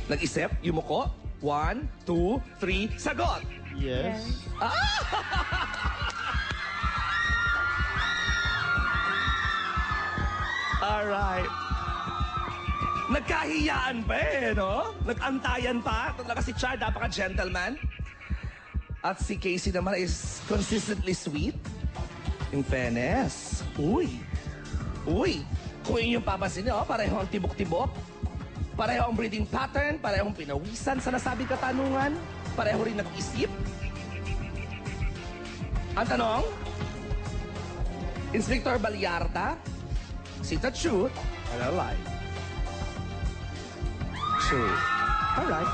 Nag-isip, yumuko. 1, 2, 3, sagot! Yes. Alright. Nagkahiyaan pa no? Nag-antayan pa. Talaga si Chad, napaka-gentleman. At si Casey naman is consistently sweet. In fairness. Uy. Kung inyong papansin niyo, pareho ang tibok-tibok. Pareho ang breathing pattern. Pareho ang pinawisan sa nasabing katanungan. Pareho rin nag-isip. Ang tanong, Inspector Balyarta, is it a truth or a lie? Truth. Alright.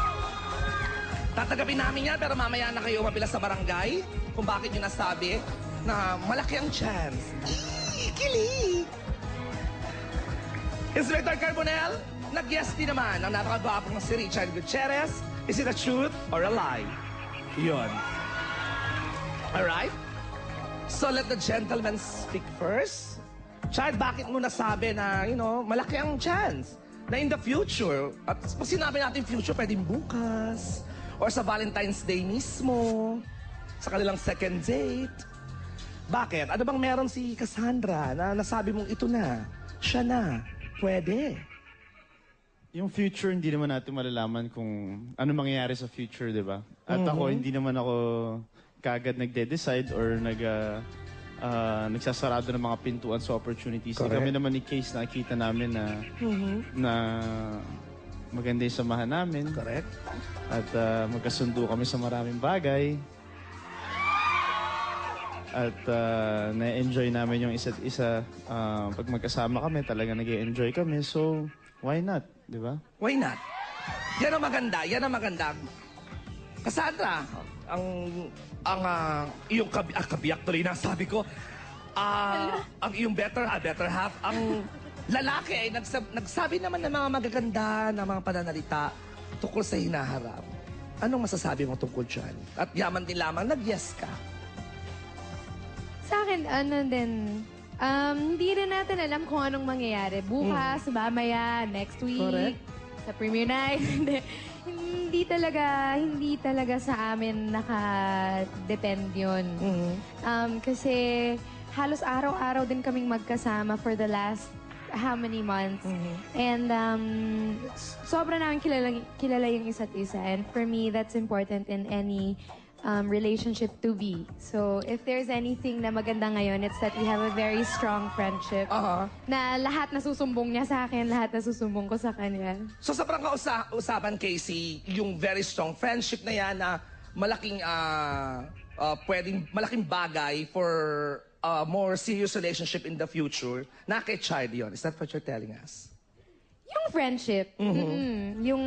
Tatanggapin namin yan, pero mamaya na kayo mabilas sa barangay kung bakit nyo nasabi na malaki ang chance. Kilig! Inspector Carbonell, nag-yes din naman ang napakagwapong si Richard Gutierrez. Is it a truth or a lie? Yun. Alright? So let the gentleman speak first. Chad, bakit mo nasabi na, malaki ang chance na in the future, at pag sinabi natin future, pwedeng bukas, or sa Valentine's Day mismo, sa kanilang second date. Bakit? Ano bang meron si Cassandra na nasabi mong ito na, siya na, pwede? Yung future, hindi naman natin malalaman kung ano mangyayari sa future, di ba? At ako, hindi naman ako kagad nagde-decide or nagsasarado ng mga pintuan sa opportunities. Kami naman ni Case, nakikita namin na maganda yung samahan namin. Correct. At magkasundo kami sa maraming bagay. At na-enjoy namin yung isa't isa. Pag magkasama kami, talaga nag-enjoy kami. So, why not? Di ba? Why not? Yan ang maganda. Yan ang maganda. Cassandra, ang iyong kabiyak tuloy na sabi ko, ang iyong better half, ang lalaki ay nagsabi naman ng mga magaganda na mga pananalita tungkol sa hinaharap. Anong masasabi mo tungkol dyan? At yaman din lamang, nag-yes ka. Sa akin, hindi rin natin alam kung anong mangyayari. Bukas, mamaya, next week, Correct. sa premiere night. Hindi talaga sa amin naka-depend yun. Kasi halos araw-araw din kaming magkasama for the last how many months. And sobra namin kilala yung isa't isa. And for me, that's important in any relationship to be. So, if there's anything na maganda ngayon, it's that we have a very strong friendship. Na lahat nasusumbong niya sa akin, lahat nasusumbong ko sa kanya. So sa parang usapan, Casey, yung very strong friendship na yan na malaking, malaking bagay for a more serious relationship in the future, na kay Chad yun. Is that what you're telling us? Yung friendship, yung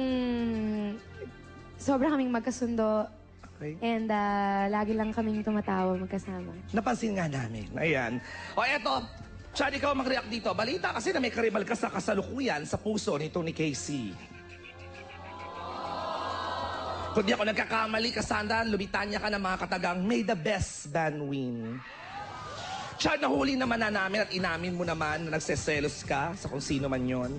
sobra kaming magkasundo. Okay. And lagi lang kaming tumatawa magkasama. Napansin nga namin. Ayan. O eto, Chad, ikaw mag-react dito. Balita kasi na may karibal ka sa kasalukuyan sa puso nito ni Casey. Kung di ako nagkakamali, Cassandra, lumitanya ka ng mga katagang May the best man win. Chad, nahuli naman na namin at inamin mo naman na nagseselos ka sa kung sino man yon.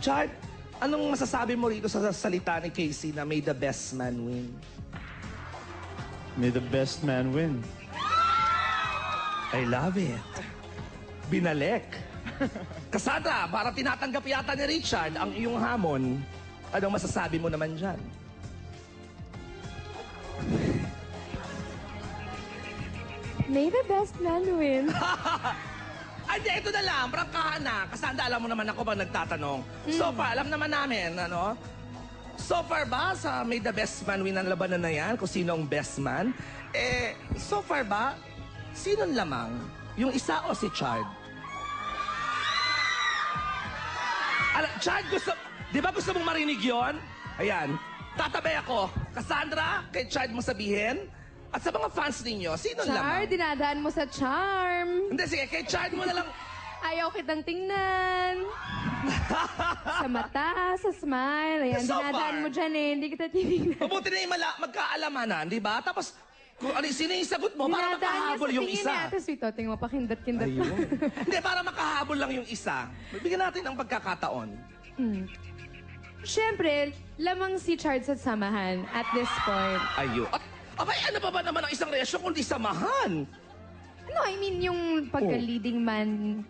Chad, anong masasabi mo rito sa salita ni Casey na May the best man win? May the best man win. I love it. Binalik. Cassandra, para tinatanggap yata ni Richard ang iyong hamon. Anong masasabi mo naman dyan? May the best man win. Ay, ito na lang. Prangkahan na. Cassandra, alam mo naman ako pag nagtatanong. So far, alam naman namin, So far ba sa May the Best Man Win ang labanan na yan, kung sino ang best man? So far ba, sino lamang? Yung isa o si Chad? Chad, di ba gusto mong marinig yon? Ayan, tatabay ako. Cassandra, kay Chad mo sabihin. At sa mga fans ninyo, sino lamang? Dinadaan mo sa charm. Hindi, sige, kay Chad mo na lang. Ayaw kitang tingnan. Sa mata, sa smile. Ayan, So dinadaan far. mo dyan hindi kita titignan. Mabuti na yung magkaalamanan, di ba? Tapos, kung sino yung sagot mo, para makahabol yung isa. Tapos ito, tingin mo, pakindot-kindot pa. Hindi, para makahabol lang yung isa. Bigyan natin ang pagkakataon. Siyempre, lamang si Charles at samahan at this point. Ayun. At, abay, ano pa ba naman ang isang relasyon kundi samahan? No, I mean yung pagka-leading man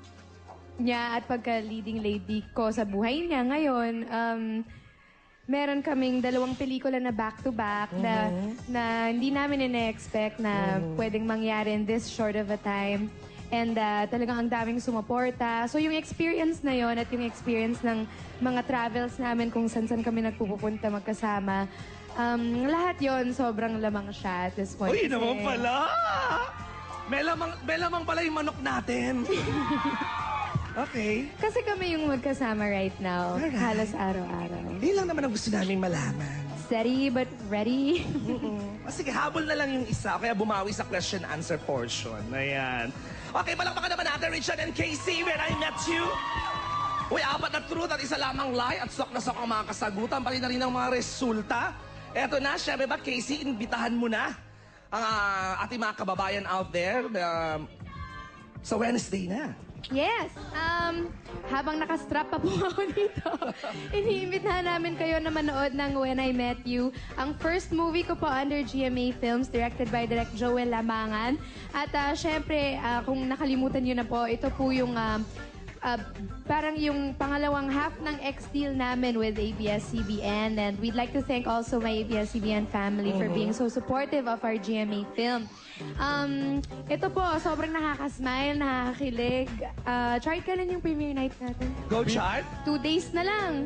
niya at pagka-leading lady ko sa buhay niya ngayon, meron kaming 2 pelikula na back-to-back na hindi namin ina-expect na pwedeng mangyari in this short of a time. And talagang ang daming sumuporta. So yung experience na yon at yung experience ng mga travels namin kung saan-saan kami nagpupunta magkasama, lahat yon sobrang lamang siya at this point. Uy, naman pala! May lamang pala yung manok natin. Okay. Kasi kami yung magkasama right now, Alright. halos araw-araw. Yun lang naman ang gusto namin malaman. Steady but ready. Sige, habol na lang yung isa, kaya bumawi sa question-answer portion. Ayan. Okay, palakpakan naman natin, Richard and Casey, When I Met You. Uy, 4 na truth at 1 lamang lie at sok na sok ang mga kasagutan, pati na rin ang mga resulta. Eto na, syempre ba, Casey, imbitahan mo na ang ating mga kababayan out there sa Wednesday na. Yes. Habang nakastrap pa po ako dito, iniimbitahan namin kayo na manood ng When I Met You. Ang first movie ko po under GMA Films, directed by Direk Joel Lamangan. At syempre, kung nakalimutan nyo na po, ito po yung parang yung pangalawang half ng ex-deal namin with ABS-CBN. And we'd like to thank also my ABS-CBN family for being so supportive of our GMA film. Ito po, sobrang nakaka-smile, nakakakilig. Chart, kailan yung premiere night natin? Go, Chart! 2 days na lang.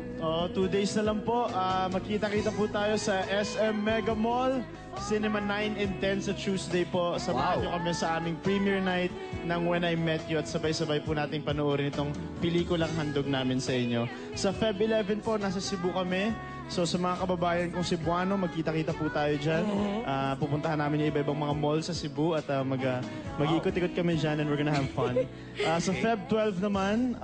2 days na lang po. Makita-kita po tayo sa SM Mega Mall. Cinema 9 and 10 sa Tuesday po. Samahan nyo kami sa aming premiere night ng When I Met You at sabay-sabay po nating panoorin itong pelikulang handog namin sa inyo. Sa Feb 11 po, nasa Cebu kami. So sa mga kababayan kong Cebuano, magkita-kita po tayo dyan. Pupuntahan namin yung iba-ibang mga mall sa Cebu at mag-ikot-ikot kami dyan and we're gonna have fun. Sa Feb 12 naman,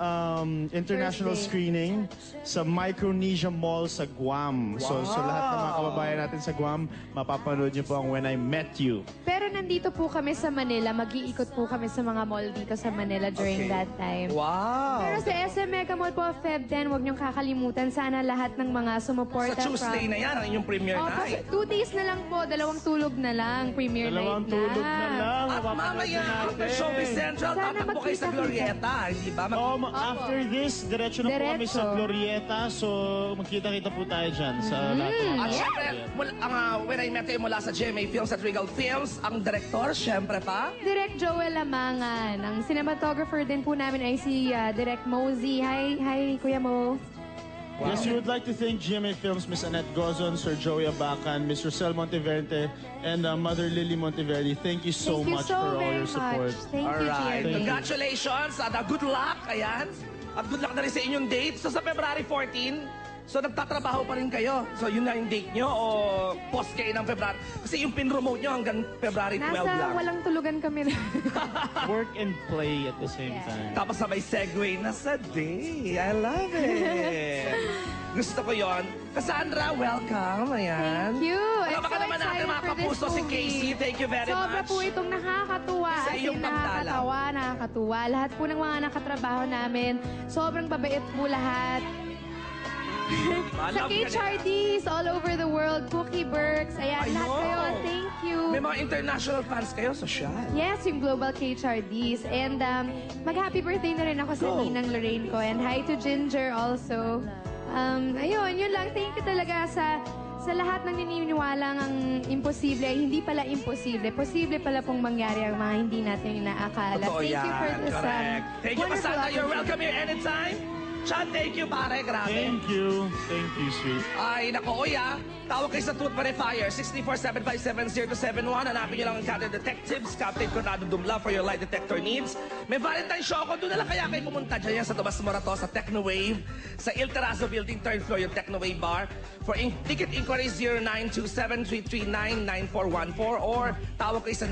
international Thursday. screening sa Micronesia Mall sa Guam. So lahat ng mga kababayan natin sa Guam, mapapanood niyo po ang When I Met You. Pero nandito po kami sa Manila. Mag-iikot po kami sa mga mall dito sa Manila during that time. Wow! Pero sa SM Mega Mall po, Feb 10, huwag niyong kakalimutan. Sana lahat ng mga sumuporta Sa Tuesday na yan, ang inyong premiere night. 2 days na lang po, 2 tulog na lang, premiere Dalawang night tulog na lang. At mapapanood mamaya, natin. after Showbiz Central, Sana tatakbo kayo sa magkita-kita. Glorieta, hindi ba? After this, diretso na po kami Diretso. sa Glorieta. So, magkita-kita po tayo dyan sa lahat ng At syempre, ang When I Met You mula sa GMA Films at Regal Films, ang direktor, syempre pa. Direk Joel Lamangan. Ang cinematographer din po namin ay si Direk Mosey. Hi, Kuya Mo. Yes, we would like to thank GMA Films, Miss Annette Gozon, Sir Joey Abacan, Ms. Rosel Monteverde, and Mother Lily Monteverde. Thank you so Thank you much so for all very your support. much. Thank you, Alright, GMA. congratulations at good luck, ayan. At good luck na rin sa inyong date. So sa February 14, so nagtatrabaho pa rin kayo. So yun na yung date nyo o post kayo ng February? Kasi yung pin-remote nyo hanggang February 12 Nasa lang. walang tulugan kami na. Work and play at the same time. Tapos sabay segue na sa day. I love it. Gusto ko yon. Cassandra, welcome. Ayan. Thank you. I'm Baka so naman natin excited mga for this kapuso si movie. Casey. Thank you very Sobra much. po itong nakakatuwa. Sa As iyong in, pagdalaw. nakakatuwa. Lahat po ng mga nakatrabaho namin, sobrang babait po lahat. Sa Love ka nila. KHRDs all over the world, Cookie Burks, ayan, I lahat know. kayo, thank you. May mga international fans kayo, social. Yes, yung Global KHRDs. And mag-happy birthday na rin ako sa Go. Ninang Lorraine ko. And hi to Ginger also. Ayun, yun lang. Thank you talaga sa lahat ng naniniwala ang imposible ay hindi pala imposible. Posible pala pong mangyari ang mga hindi natin inaakala. Totoo Thank you for yan. this Correct. Thank you, wonderful Cassandra. You're opportunity. welcome here anytime. Chad, thank you, pare. Grabe. Thank you. Thank you, sweet. Ay, nako, uy tawag kayo sa Truth Verifier, 647-570-271. Hanapin nyo lang ang Captain Detectives, Captain Conrado Dumla for your lie detector needs. May Valentine show ako. Doon na lang kaya kayo pumunta dyan yan sa Tomas Morato, sa Technowave, sa Il Terrazzo Building, 3rd floor, yung Technowave Bar. For ticket inquiries, 0927-339-9414 or tawag kayo sa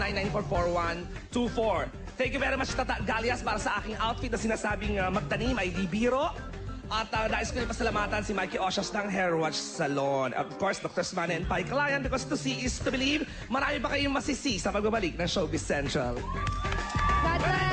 994-4124. Thank you very much, Tata Galias, para sa aking outfit na sinasabing magtanim ay di biro. At nais ko rin pasalamatan si Mikey Osias ng Hair Watch Salon. Of course, Dr. Smana and Pai Kalayan, because to see is to believe. Marami pa kayong masisi sa pagbabalik ng Showbiz Central. God bless!